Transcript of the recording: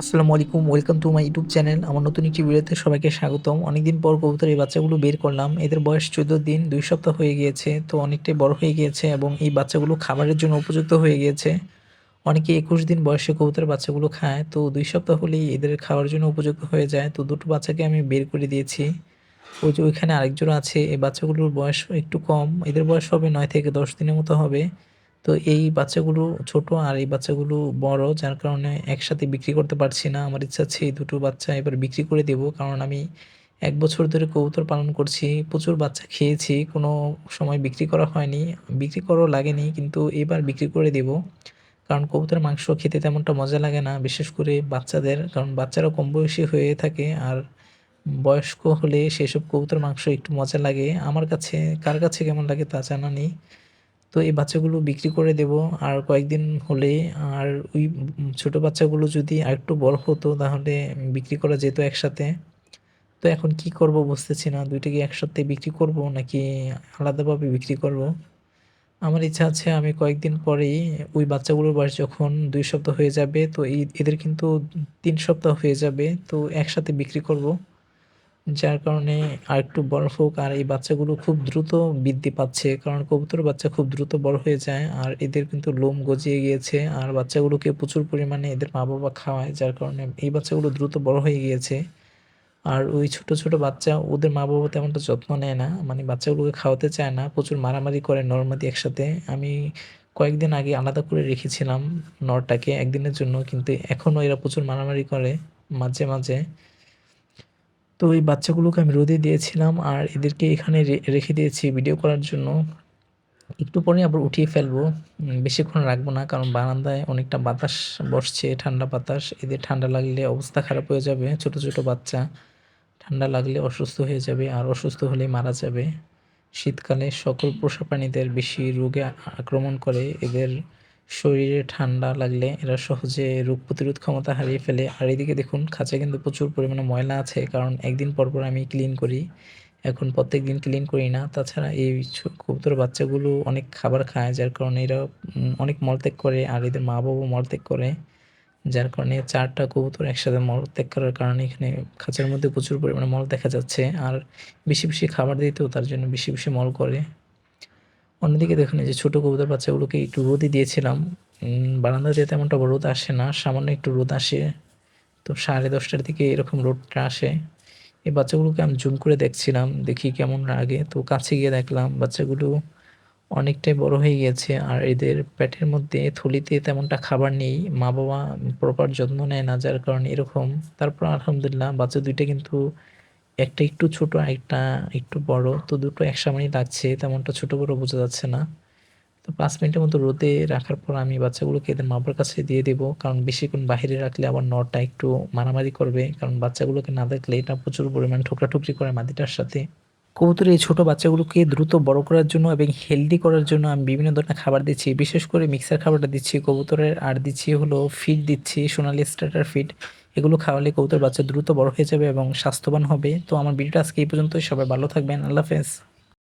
আসসালামু আলাইকুম, welcome to my YouTube channel. আমার নতুন একটি ভিডিওতে সবাইকে স্বাগতম। অনেকদিন পর কবুতর এই বাচ্চাগুলো বের করলাম। এদের বয়স 14 দিন, 2 সপ্তাহ হয়ে গিয়েছে। তো অনেকটাই বড় হয়ে গিয়েছে এবং এই বাচ্চাগুলো খাবারের জন্য উপযুক্ত হয়ে গিয়েছে। অনেকে 21 দিন বয়সে কবুতরের বাচ্চাগুলো খায়, তো 2 সপ্তাহ হলেই এদের খাওয়ার জন্য উপযুক্ত হয়ে যায়। তো দুটো বাচ্চাকে আমি বের করে দিয়েছি। ওই যে ওইখানে আরেকজন আছে, এই বাচ্চাগুলোর বয়স একটু কম, এদের বয়স হবে 9 থেকে 10 দিনের মতো হবে। তো এই বাচ্চাগুলো ছোট আর এই বাচ্চাগুলো বড়, যার কারণে একসাথে বিক্রি করতে পারছি না। আমার ইচ্ছা আছে এই দুটো বাচ্চা এবার বিক্রি করে দেব, কারণ আমি 1 বছর ধরে কবুতর পালন করছি, প্রচুর বাচ্চা খেয়েছি, কোনো সময় বিক্রি করা হয়নি, বিক্রি করাও লাগেনি, কিন্তু এবার বিক্রি করে দেব। কারণ কবুতরের মাংস খেতে তেমনটা মজা লাগে না, বিশেষ করে বাচ্চাদের, কারণ বাচ্চারা কম বয়সী হয়ে থাকে আর বয়স্ক হলে সেসব কবুতর মাংস একটু মজা লাগে আমার কাছে। কার কাছে কেমন লাগে তা জানা নেই। তো এই বাচ্চাগুলো বিক্রি করে দেব আর কয়েকদিন হলে। আর ওই ছোট বাচ্চাগুলো যদি আরেকটু বড় হতো তাহলে বিক্রি করা যেত একসাথে। তো এখন কি করব বুঝতেছি না, দুইটাকে একসাথে বিক্রি করব নাকি আলাদাভাবে বিক্রি করব। আমার ইচ্ছা আছে আমি কয়েকদিন পরেই, ওই বাচ্চাগুলোর বয়স যখন 2 সপ্তাহ হয়ে যাবে, তো এদের কিন্তু 3 সপ্তাহ হয়ে যাবে, তো একসাথে বিক্রি করব। যার কারণে আরেকটু বড় হোক। আর এই বাচ্চাগুলো খুব দ্রুত বৃদ্ধি পাচ্ছে, কারণ কবুতর বাচ্চা খুব দ্রুত বড় হয়ে যায় আর এদের কিন্তু লোম গজিয়ে গিয়েছে আর বাচ্চাগুলোকে প্রচুর পরিমাণে এদের মা বাবা খাওয়ায়, যার কারণে এই বাচ্চাগুলো দ্রুত বড় হয়ে গিয়েছে। আর ওই ছোট ছোট বাচ্চা, ওদের মা বাবা তেমনটা যত্ন নেয় না, মানে বাচ্চাগুলোকে খাওয়াতে চায় না, প্রচুর মারামারি করে নরমাদি একসাথে। আমি কয়েকদিন আগে আলাদা করে রেখেছিলাম নরটাকে একদিনের জন্য, কিন্তু এখনও এরা প্রচুর মারামারি করে মাঝে মাঝে। তো এই বাচ্চাগুলোকে আমি রোদে দিয়েছিলাম আর এদেরকে এখানে রেখে দিয়েছি ভিডিও করার জন্য। একটু পরে আবার উঠিয়ে ফেলবো, বেশিক্ষণ রাখবো না, কারণ বারান্দায় অনেকটা বাতাস বসছে, ঠান্ডা বাতাস, এদের ঠান্ডা লাগলে অবস্থা খারাপ হয়ে যাবে। ছোট ছোট বাচ্চা, ঠান্ডা লাগলে অসুস্থ হয়ে যাবে আর অসুস্থ হলেই মারা যাবে। শীতকালে সকল পোষা প্রাণীদের বেশি রোগে আক্রমণ করে। এদের শরীরে ঠান্ডা লাগলে এরা সহজে রোগ প্রতিরোধ ক্ষমতা হারিয়ে ফেলে। আর এদিকে দেখুন, খাঁচায় কিন্তু প্রচুর পরিমাণে ময়লা আছে, কারণ একদিন পর পর আমি ক্লিন করি, এখন প্রত্যেকদিন ক্লিন করি না। তাছাড়া এই কবুতর বাচ্চাগুলো অনেক খাবার খায়, যার কারণে এরা অনেক মলত্যাগ করে আর এদের মা বাবাও মলত্যাগ করে, যার কারণে 4টা কবুতর একসাথে মলত্যাগ করার কারণে এখানে খাঁচার মধ্যে প্রচুর পরিমাণে মল দেখা যাচ্ছে। আর বেশি বেশি খাবার দিতেও তার জন্য বেশি বেশি মল করে। অন্যদিকে দেখুন, এই যে ছোট কবুতর বাচ্চাগুলোকে একটু রোদই দিয়েছিলাম। বারান্দাতে তেমনটা রোদ আসে না, সামান্য একটু রোদ আসে। তো 10:30টার দিকে এরকম রোদটা আসে। এই বাচ্চাগুলোকে আমি জুম করে দেখছিলাম, দেখি কেমন লাগে। তো কাছে গিয়ে দেখলাম বাচ্চাগুলো অনেকটাই বড় হয়ে গিয়েছে আর এদের পেটের মধ্যে থলিতে তেমনটা খাবার নেই, মা বাবা প্রপার যত্ন নেয় না, যার কারণে এরকম। তারপর আলহামদুলিল্লাহ বাচ্চা দুইটা কিন্তু, একটা একটু ছোট একটা একটু বড়, তো দুটো একসমানই লাগছে, তেমনটা ছোট বড় বোঝা যাচ্ছে না। তো 5 মিনিটের মতো রোদে রাখার পর আমি বাচ্চাগুলোকে এদের মা বাবার কাছে দিয়ে দেবো, কারণ বেশিক্ষণ বাইরে রাখলে আবার নরটা একটু মারামারি করবে, কারণ বাচ্চাগুলোকে না দেখলে এটা প্রচুর পরিমাণ ঠোকরাঠুকরি করে মাদিটার সাথে। কবুতরের এই ছোট বাচ্চাগুলোকে দ্রুত বড় করার জন্য এবং হেলদি করার জন্য আমি বিভিন্ন ধরনের খাবার দিচ্ছি, বিশেষ করে মিক্সার খাবারটা দিচ্ছি কবুতরের, আর দিচ্ছি হলো ফিড দিচ্ছি, সোনালি স্টার্টার ফিড। এগুলো খাওয়ালে কবুতর বাচ্চা দ্রুত বড় হয়ে যাবে এবং স্বাস্থ্যবান হবে। তো আমার ভিডিওটা আজকে এই পর্যন্তই, সবাই ভালো থাকবেন, আল্লাহ হাফেজ।